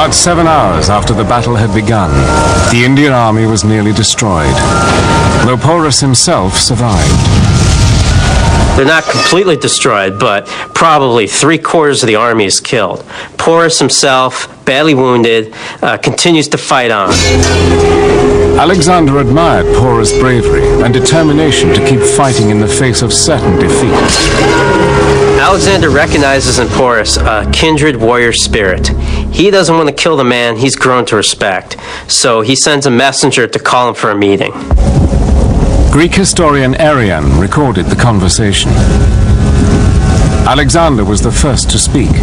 About 7 hours after the battle had begun, the Indian army was nearly destroyed, though Porus himself survived. They're not completely destroyed, but probably 3/4 of the army is killed. Porus himself, badly wounded, continues to fight on. Alexander admired Porus' bravery and determination to keep fighting in the face of certain defeat. Alexander recognizes in Porus a kindred warrior spirit. He doesn't want to kill the man he's grown to respect, so he sends a messenger to call him for a meeting. Greek historian Arrian recorded the conversation. Alexander was the first to speak.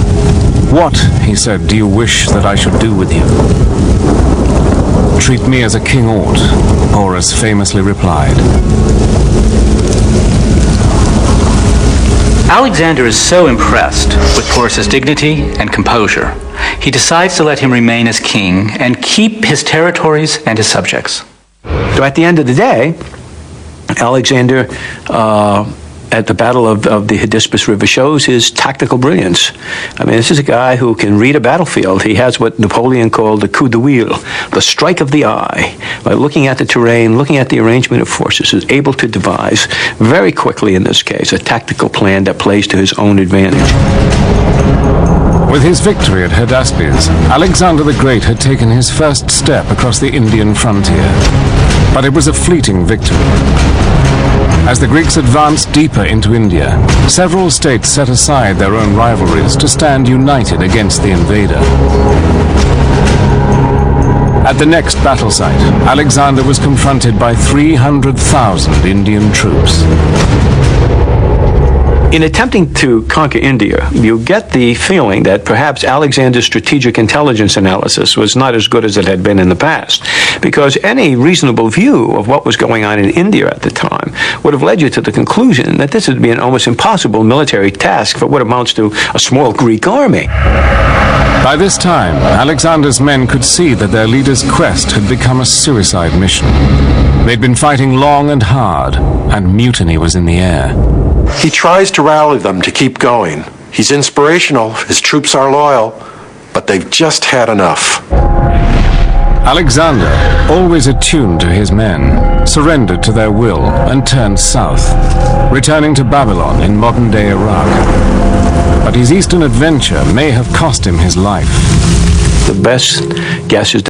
"What," he said, "do you wish that I should do with you?" "Treat me as a king ought," Porus famously replied. Alexander is so impressed with Porus' dignity and composure, he decides to let him remain as king and keep his territories and his subjects. So at the end of the day, Alexander, at the Battle of the Hydaspes River, shows his tactical brilliance. I mean, this is a guy who can read a battlefield. He has what Napoleon called the coup d'oeil, the strike of the eye. By looking at the terrain, looking at the arrangement of forces, is able to devise very quickly, in this case, a tactical plan that plays to his own advantage. With his victory at Hydaspes, Alexander the Great had taken his first step across the Indian frontier. But it was a fleeting victory. As the Greeks advanced deeper into India, several states set aside their own rivalries to stand united against the invader. At the next battle site, Alexander was confronted by 300,000 Indian troops. In attempting to conquer India, you get the feeling that perhaps Alexander's strategic intelligence analysis was not as good as it had been in the past, because any reasonable view of what was going on in India at the time would have led you to the conclusion that this would be an almost impossible military task for what amounts to a small Greek army. By this time, Alexander's men could see that their leader's quest had become a suicide mission. They'd been fighting long and hard, and mutiny was in the air. He tries to rally them to keep going. He's inspirational, his troops are loyal, but they've just had enough. Alexander, always attuned to his men, surrendered to their will and turned south, returning to Babylon in modern-day Iraq. But his eastern adventure may have cost him his life. The best guess is